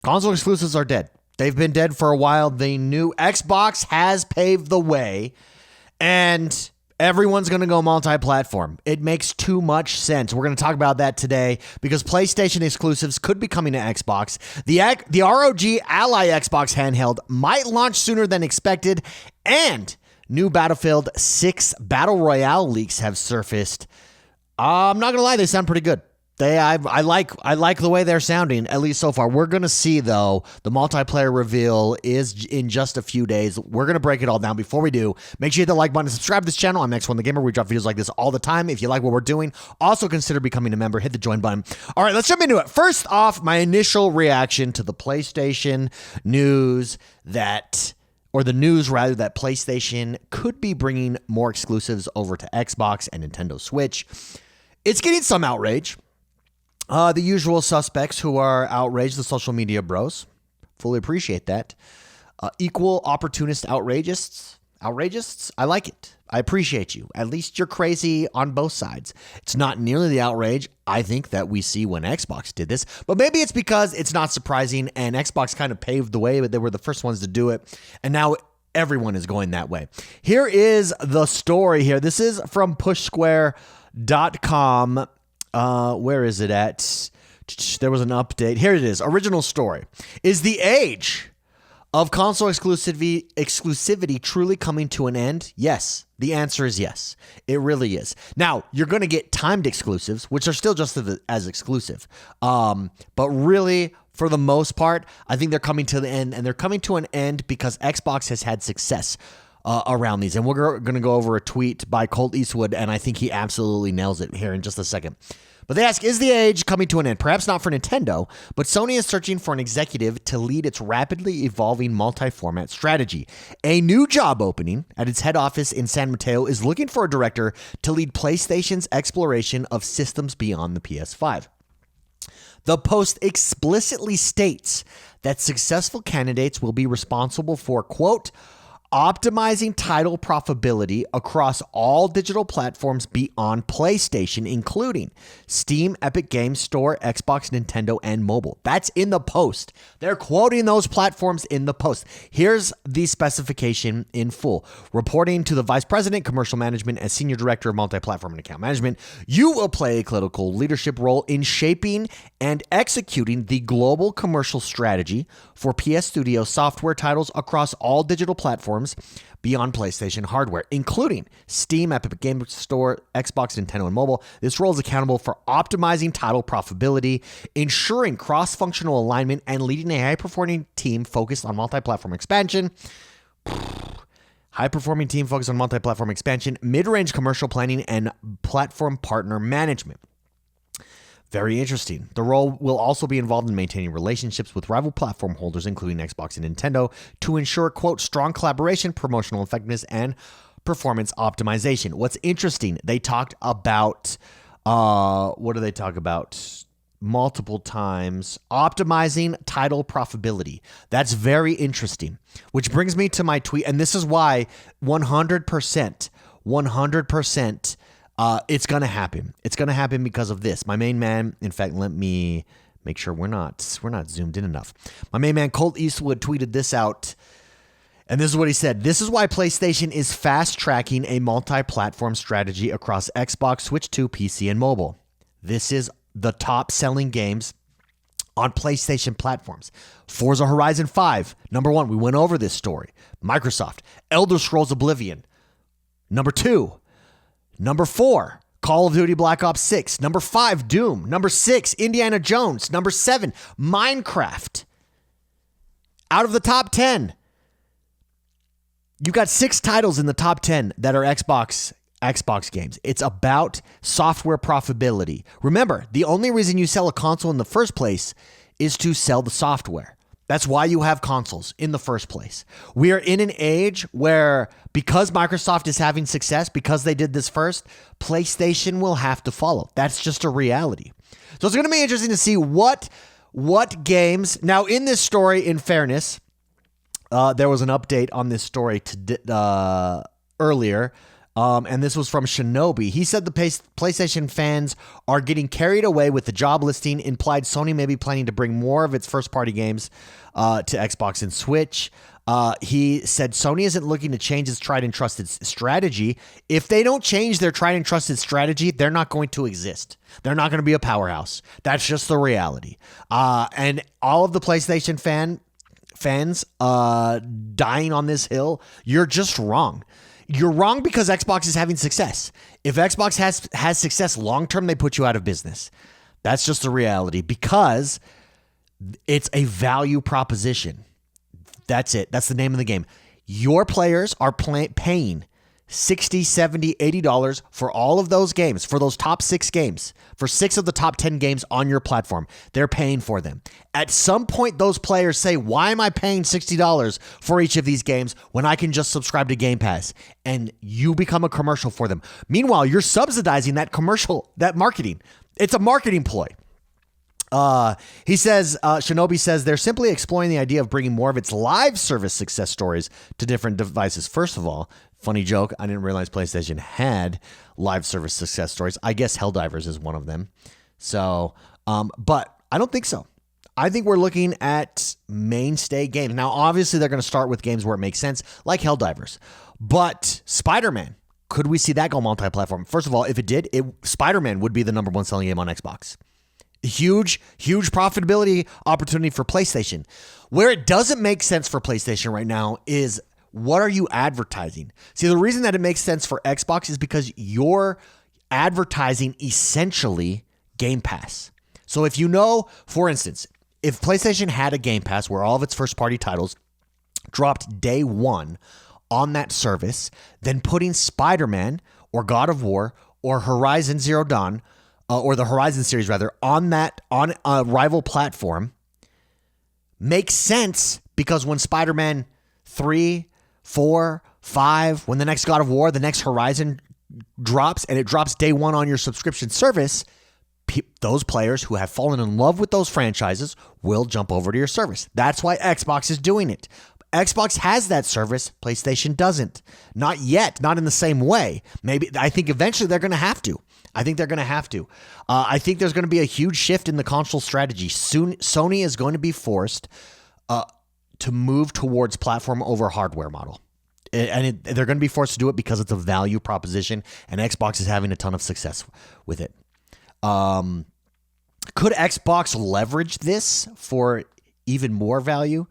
Console exclusives are dead. They've been dead for a while. The new Xbox has paved the way, and everyone's going to go multi-platform. It makes too much sense. We're going to talk about that today because PlayStation exclusives could be coming to Xbox. The ROG Ally Xbox handheld might launch sooner than expected, and new Battlefield 6 Battle Royale leaks have surfaced. I'm not going to lie, they sound pretty good. I like the way they're sounding, at least so far. We're going to see, though, the multiplayer reveal is in just a few days. We're going to break it all down. Before we do, make sure you hit the like button and subscribe to this channel. I'm X1 the Gamer. We drop videos like this all the time. If you like what we're doing, also consider becoming a member. Hit the join button. All right, let's jump into it. First off, my initial reaction to the PlayStation news that PlayStation could be bringing more exclusives over to Xbox and Nintendo Switch. It's getting some outrage. The usual suspects who are outraged, the social media bros, fully appreciate that. Equal opportunist outragists, I like it. I appreciate you. At least you're crazy on both sides. It's not nearly the outrage, I think, that we see when Xbox did this, but maybe it's because it's not surprising and Xbox kind of paved the way, but they were the first ones to do it, and now everyone is going that way. Here is the story here. This is from pushsquare.com. Where is it at? There was an update. Here it is. Original story. Is the age of console exclusivity truly coming to an end? Yes. The answer is yes. It really is. Now, you're going to get timed exclusives, which are still just as exclusive. But really, for the most part, I think they're coming to the end, and they're coming to an end because Xbox has had success around these. And we're going to go over a tweet by Colt Eastwood, and I think he absolutely nails it here in just a second. But they ask, is the age coming to an end? Perhaps not for Nintendo, but Sony is searching for an executive to lead its rapidly evolving multi-format strategy. A new job opening at its head office in San Mateo is looking for a director to lead PlayStation's exploration of systems beyond the PS5. The post explicitly states that successful candidates will be responsible for, quote, optimizing title profitability across all digital platforms beyond PlayStation, including Steam, Epic Games Store, Xbox, Nintendo, and mobile. That's in the post. They're quoting those platforms in the post. Here's the specification in full. Reporting to the Vice President, Commercial Management, and Senior Director of Multi-Platform and Account Management, you will play a critical leadership role in shaping and executing the global commercial strategy for PS Studio software titles across all digital platforms beyond PlayStation hardware, including Steam, Epic Games Store, Xbox, Nintendo, and mobile. This role is accountable for optimizing title profitability, ensuring cross-functional alignment, and leading a high-performing team focused on multi-platform expansion. High-performing team focused on multi-platform expansion, mid-range commercial planning, and platform partner management. Very interesting. The role will also be involved in maintaining relationships with rival platform holders, including Xbox and Nintendo, to ensure, quote, strong collaboration, promotional effectiveness, and performance optimization. What's interesting, they talked about, what do they talk about? Multiple times, optimizing title profitability. That's very interesting, which brings me to my tweet, and this is why 100%, it's going to happen. It's going to happen because of this. My main man, in fact, let me make sure we're not zoomed in enough. My main man, Colt Eastwood, tweeted this out, and this is what he said. This is why PlayStation is fast-tracking a multi-platform strategy across Xbox, Switch 2, PC, and mobile. This is the top-selling games on PlayStation platforms. Forza Horizon 5, number 1. We went over this story. Microsoft. Elder Scrolls Oblivion, number 2. Number 4, Call of Duty Black Ops 6. Number 5, Doom. Number 6, Indiana Jones. Number 7, Minecraft. Out of the top 10, you got 6 titles in the top 10 that are Xbox games. It's about software profitability. Remember, the only reason you sell a console in the first place is to sell the software. That's why you have consoles in the first place. We are in an age where, because Microsoft is having success, because they did this first, PlayStation will have to follow. That's just a reality. So it's going to be interesting to see what games. Now, in this story, in fairness, there was an update on this story earlier. And this was from Shinobi. He said the PlayStation fans are getting carried away with the job listing, implied Sony may be planning to bring more of its first-party games to Xbox and Switch. He said Sony isn't looking to change its tried and trusted strategy. If they don't change their tried and trusted strategy, they're not going to exist. They're not going to be a powerhouse. That's just the reality. And all of the PlayStation fans dying on this hill, you're just wrong. You're wrong because Xbox is having success. If Xbox has success long term, they put you out of business. That's just the reality because it's a value proposition. That's it. That's the name of the game. Your players are paying $60, $70, $80 for all of those games, for those top 6 games, for 6 of the top 10 games on your platform. They're paying for them. At some point, those players say, why am I paying $60 for each of these games when I can just subscribe to Game Pass? And you become a commercial for them. Meanwhile, you're subsidizing that commercial, that marketing. It's a marketing ploy. He says, Shinobi says they're simply exploring the idea of bringing more of its live service success stories to different devices. First of all, funny joke, I didn't realize PlayStation had live service success stories. I guess Helldivers is one of them. So, but I don't think so. I think we're looking at mainstay games. Now, obviously, they're going to start with games where it makes sense, like Helldivers. But Spider-Man, could we see that go multi-platform? First of all, if it did, Spider-Man would be the number 1 selling game on Xbox. Huge profitability opportunity for PlayStation. Where it doesn't make sense for PlayStation right now is what are you advertising? See, the reason that it makes sense for Xbox is because you're advertising essentially Game Pass. So if you know, for instance, if PlayStation had a Game Pass where all of its first-party titles dropped day 1 on that service, then putting Spider-Man or God of War or Horizon Zero Dawn or the Horizon series rather, on a rival platform makes sense because when Spider-Man 3, 4, 5, when the next God of War, the next Horizon drops and it drops day 1 on your subscription service, those players who have fallen in love with those franchises will jump over to your service. That's why Xbox is doing it. Xbox has that service. PlayStation doesn't. Not yet. Not in the same way. Maybe I think eventually they're going to have to. I think there's going to be a huge shift in the console strategy. Soon, Sony is going to be forced to move towards platform over hardware model. And they're going to be forced to do it because it's a value proposition, and Xbox is having a ton of success with it. Could Xbox leverage this for even more value?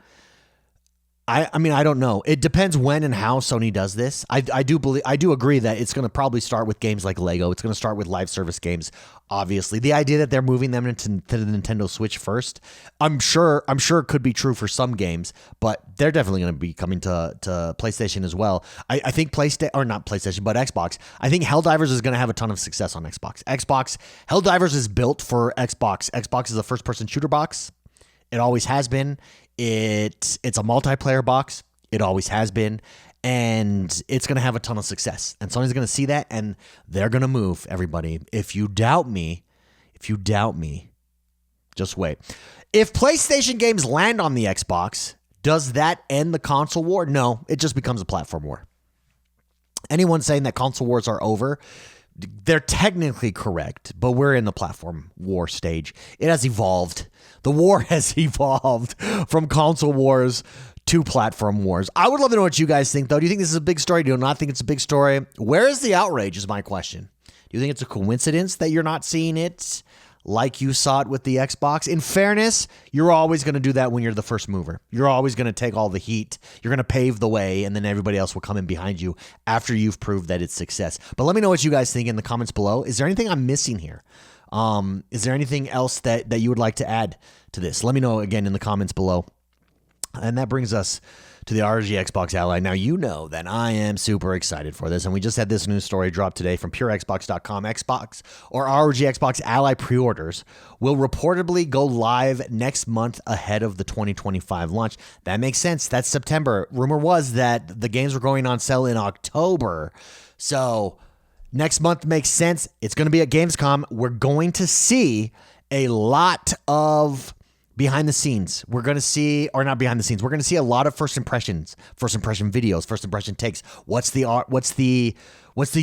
I mean, I don't know. It depends when and how Sony does this. I do agree that it's going to probably start with games like Lego. It's going to start with live service games. Obviously, the idea that they're moving them into the Nintendo Switch first, I'm sure it could be true for some games, but they're definitely going to be coming to PlayStation as well. I think not PlayStation, but Xbox. I think Helldivers is going to have a ton of success on Xbox. Helldivers is built for Xbox. Xbox is a first-person shooter box. It always has been. It's a multiplayer box. It always has been. And it's going to have a ton of success. And Sony's going to see that, and they're going to move, everybody. If you doubt me, just wait. If PlayStation games land on the Xbox, does that end the console war? No, it just becomes a platform war. Anyone saying that console wars are over, they're technically correct, but we're in the platform war stage. It has evolved. The war has evolved from console wars to platform wars. I would love to know what you guys think, though. Do you think this is a big story? Do you not think it's a big story? Where is the outrage is my question. Do you think it's a coincidence that you're not seeing it like you saw it with the Xbox? In fairness, you're always going to do that when you're the first mover. You're always going to take all the heat. You're going to pave the way, and then everybody else will come in behind you after you've proved that it's success. But let me know what you guys think in the comments below. Is there anything I'm missing here? Is there anything else that you would like to add to this? Let me know again in the comments below. And that brings us to the ROG Xbox Ally. Now, you know that I am super excited for this, and we just had this news story drop today from PureXbox.com. Xbox or ROG Xbox Ally pre-orders will reportedly go live next month ahead of the 2025 launch. That makes sense. That's September. Rumor was that the games were going on sale in October. So next month makes sense. It's going to be at Gamescom. We're going to see a lot of behind the scenes. We're going to see, or not behind the scenes, we're going to see a lot of first impression videos, first impression takes. What's the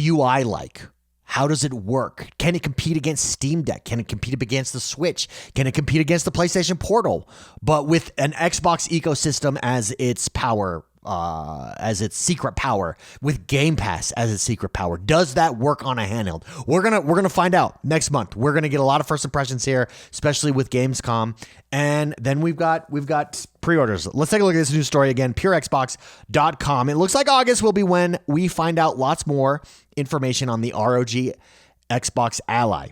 UI like? How does it work? Can it compete against Steam Deck? Can it compete against the Switch? Can it compete against the PlayStation Portal? But with an Xbox ecosystem as its power, as its secret power, with Game Pass as its secret power, does that work on a handheld? We're gonna find out next month. We're gonna get a lot of first impressions here, especially with Gamescom, and then we've got pre-orders. Let's take a look at this news story again. PureXbox.com. It looks like August will be when we find out lots more information on the ROG Xbox Ally.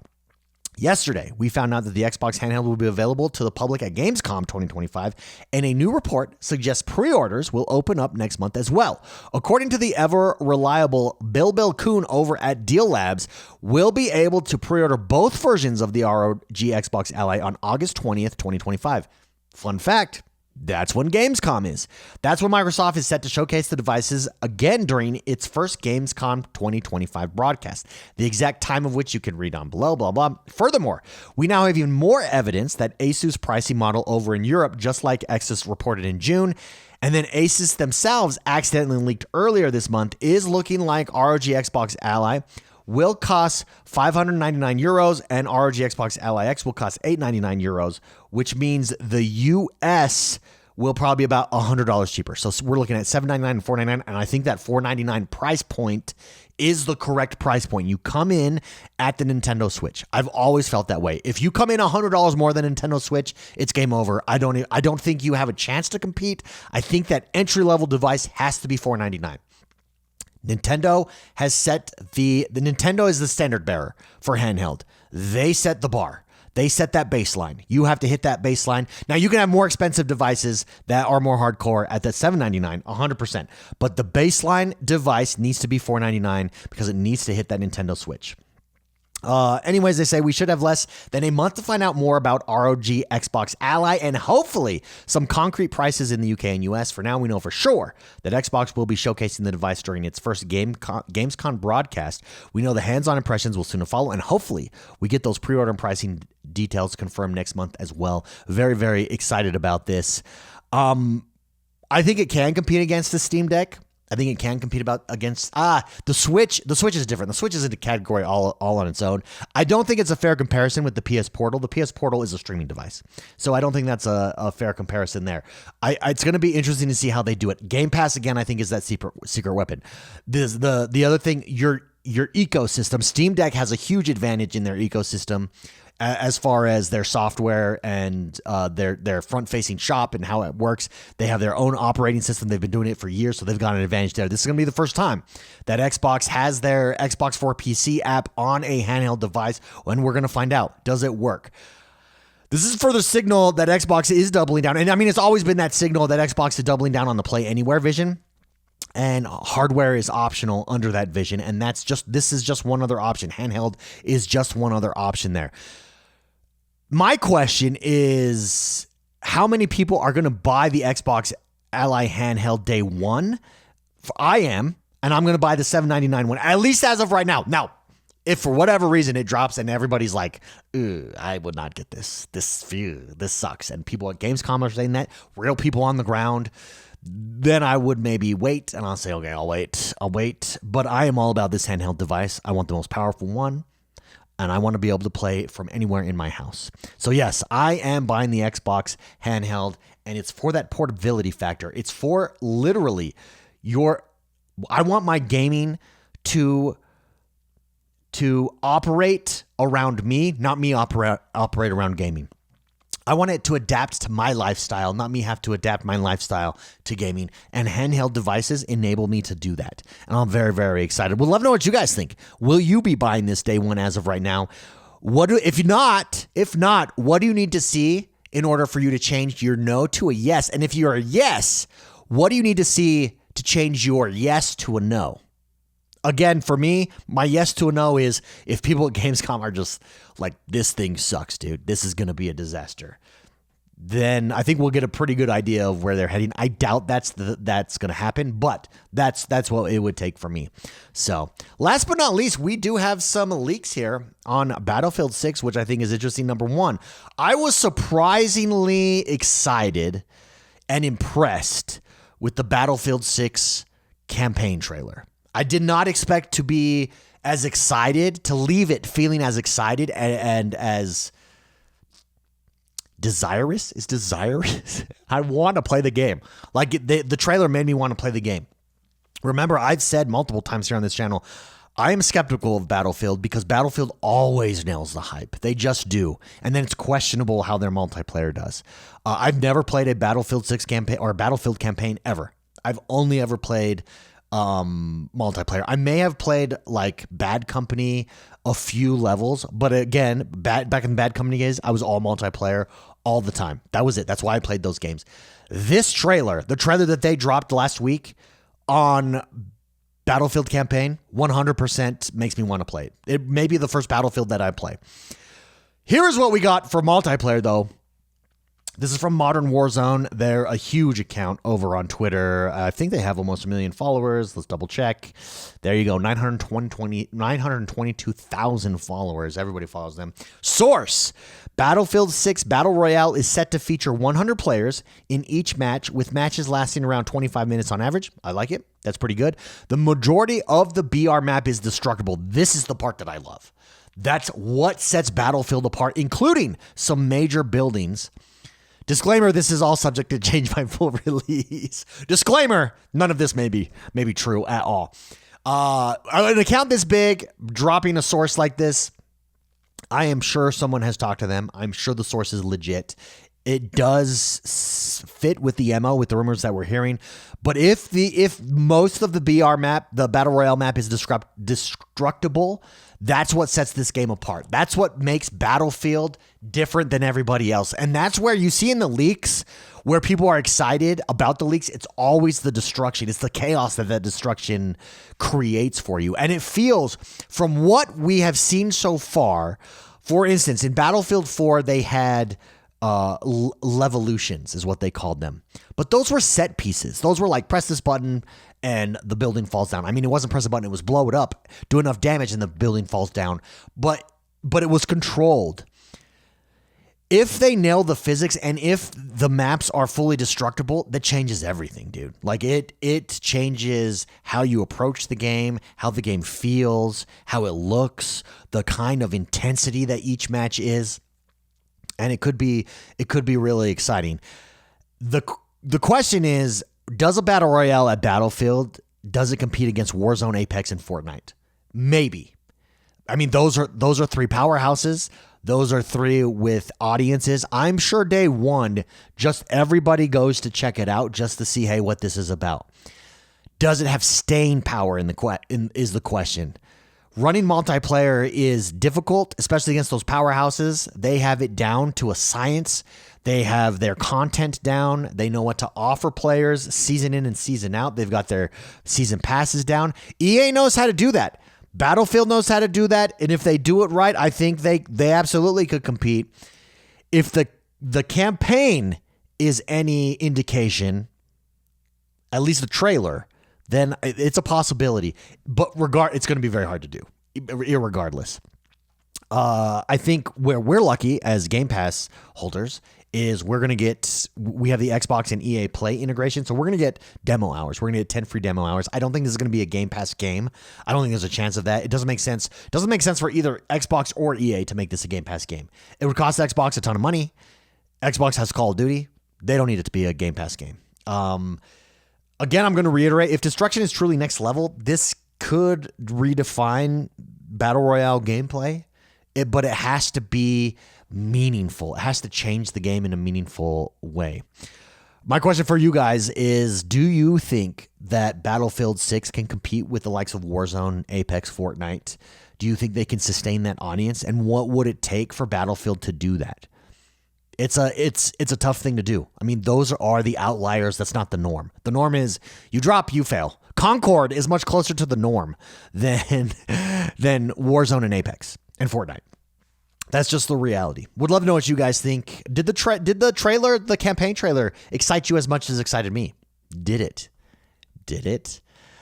Yesterday, we found out that the Xbox handheld will be available to the public at Gamescom 2025, and a new report suggests pre-orders will open up next month as well. According to the ever-reliable Bill Kuhn over at Deal Labs, we'll be able to pre-order both versions of the ROG Xbox Ally on August 20th, 2025. Fun fact, that's when Gamescom is. That's when Microsoft is set to showcase the devices again during its first Gamescom 2025 broadcast, the exact time of which you can read on below, blah, blah. Furthermore, we now have even more evidence that Asus pricing model over in Europe, just like Exus reported in June, and then Asus themselves accidentally leaked earlier this month, is looking like ROG Xbox Ally will cost 599 euros and ROG Xbox Ally X will cost 899 euros, which means the US will probably be about $100 cheaper. So we're looking at $799 and $499, and I think that $499 price point is the correct price point. You come in at the Nintendo Switch. I've always felt that way. If you come in $100 more than Nintendo Switch, it's game over. I don't think you have a chance to compete. I think that entry-level device has to be $499. Nintendo has set the Nintendo is the standard bearer for handheld. They set the bar. They set that baseline. You have to hit that baseline. Now, you can have more expensive devices that are more hardcore at that $799, 100%. But the baseline device needs to be $499 because it needs to hit that Nintendo Switch. Anyways, they say we should have less than a month to find out more about ROG Xbox Ally and hopefully some concrete prices in the UK and US. For now, we know for sure that Xbox will be showcasing the device during its first Gamescom broadcast. We know the hands-on impressions will soon follow, and hopefully we get those pre-order and pricing details confirmed next month as well. Very, very excited about this. I think it can compete against the Steam Deck. I think it can compete against the Switch. The Switch is different. The Switch is in a category all on its own. I don't think it's a fair comparison with the PS Portal. The PS Portal is a streaming device, so I don't think that's a fair comparison there. It's going to be interesting to see how they do it. Game Pass again, I think, is that secret weapon. The other thing, your ecosystem. Steam Deck has a huge advantage in their ecosystem as far as their software and their front-facing shop and how it works. They have their own operating system. They've been doing it for years, so they've got an advantage there. This is going to be the first time that Xbox has their Xbox for PC app on a handheld device, and we're going to find out, does it work? This is further signal that Xbox is doubling down. And I mean, it's always been that signal that Xbox is doubling down on the Play Anywhere vision. And hardware is optional under that vision. And this is just one other option. Handheld is just one other option there. My question is, how many people are going to buy the Xbox Ally handheld day one? I am, and I'm going to buy the $799 one, at least as of right now. Now, if for whatever reason it drops and everybody's like, I would not get this. This sucks. And people at Gamescom are saying that, real people on the ground, then I would maybe wait, and I'll say, okay, I'll wait. But I am all about this handheld device. I want the most powerful one, and I want to be able to play from anywhere in my house. So yes, I am buying the Xbox handheld, and it's for that portability factor. It's for literally I want my gaming to operate around me, not me operate around gaming. I want it to adapt to my lifestyle, not me have to adapt my lifestyle to gaming. And handheld devices enable me to do that. And I'm very, very excited. We'd love to know what you guys think. Will you be buying this day one as of right now? If not, what do you need to see in order for you to change your no to a yes? And if you're a yes, what do you need to see to change your yes to a no? Again, for me, my yes to a no is if people at Gamescom are just like, this thing sucks, dude. This is going to be a disaster. then I think we'll get a pretty good idea of where they're heading. I doubt that's going to happen, but that's what it would take for me. So last but not least, we do have some leaks here on Battlefield 6, which I think is interesting. Number one, I was surprisingly excited and impressed with the Battlefield 6 campaign trailer. I did not expect to be as excited, to leave it feeling as excited and as desirous. Is desirous? I want to play the game. Like the trailer made me want to play the game. Remember, I've said multiple times here on this channel, I am skeptical of Battlefield because Battlefield always nails the hype. They just do. And then it's questionable how their multiplayer does. I've never played a Battlefield 6 campaign or a Battlefield campaign ever. I've only ever played multiplayer. I may have played like Bad Company a few levels, but again, back in Bad Company days, I was all multiplayer all the time. That was it. That's why I played those games. This trailer, the trailer that they dropped last week on Battlefield campaign, 100% makes me want to play it. It may be the first Battlefield that I play. Here's what we got for multiplayer, though. This is from Modern Warzone. They're a huge account over on Twitter. I think they have almost 1 million followers. Let's double check. There you go. 922,000 followers. Everybody follows them. Source. Battlefield 6 Battle Royale is set to feature 100 players in each match, with matches lasting around 25 minutes on average. I like it. That's pretty good. The majority of the BR map is destructible. This is the part that I love. That's what sets Battlefield apart, including some major buildings. Disclaimer, this is all subject to change by full release. Disclaimer, none of this may be true at all. An account this big, dropping a source like this, I am sure someone has talked to them. I'm sure the source is legit. It does fit with the MO, with the rumors that we're hearing. But if most of the BR map, the Battle Royale map, is destructible, that's what sets this game apart. That's what makes Battlefield different than everybody else. And that's where you see in the leaks, where people are excited about the leaks, it's always the destruction. It's the chaos that destruction creates for you. And it feels, from what we have seen so far, for instance, in Battlefield 4, they had levolutions is what they called them. But those were set pieces. Those were like, press this button and the building falls down. I mean, it wasn't press a button, it was blow it up, do enough damage and the building falls down. But it was controlled. If they nail the physics and if the maps are fully destructible, that changes everything, dude. Like it changes how you approach the game, how the game feels, how it looks, the kind of intensity that each match is. And it could be really exciting. The question is, does a Battle Royale at Battlefield, does it compete against Warzone, Apex, and Fortnite? Maybe. I mean, those are three powerhouses. Those are three with audiences. I'm sure day one, just everybody goes to check it out just to see, hey, what this is about. Does it have staying power is the question. Running multiplayer is difficult, especially against those powerhouses. They have it down to a science. They have their content down. They know what to offer players season in and season out. They've got their season passes down. EA knows how to do that. Battlefield knows how to do that. And if they do it right, I think they absolutely could compete. If the campaign is any indication, at least the trailer, then it's a possibility. But it's going to be very hard to do, irregardless. I think where we're lucky as Game Pass holders is we have the Xbox and EA Play integration, so we're going to get demo hours. We're going to get 10 free demo hours. I don't think this is going to be a Game Pass game. I don't think there's a chance of that. It doesn't make sense. It doesn't make sense for either Xbox or EA to make this a Game Pass game. It would cost Xbox a ton of money. Xbox has Call of Duty. They don't need it to be a Game Pass game. Again, I'm going to reiterate, if destruction is truly next level, this could redefine Battle Royale gameplay, but it has to be meaningful. It has to change the game in a meaningful way. My question for you guys is, do you think that Battlefield 6 can compete with the likes of Warzone, Apex, Fortnite? Do you think they can sustain that audience? And what would it take for Battlefield to do that? It's a tough thing to do. I mean, those are the outliers. That's not the norm. The norm is you drop, you fail. Concord is much closer to the norm than Warzone and Apex and Fortnite. That's just the reality. Would love to know what you guys think. Did the campaign trailer excite you as much as it excited me? Did it?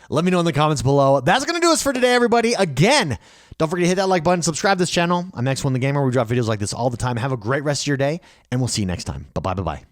Let me know in the comments below. That's going to do us for today, everybody. Again, don't forget to hit that like button, subscribe to this channel. I'm X1 the Gamer. We drop videos like this all the time. Have a great rest of your day, and we'll see you next time. Bye-bye.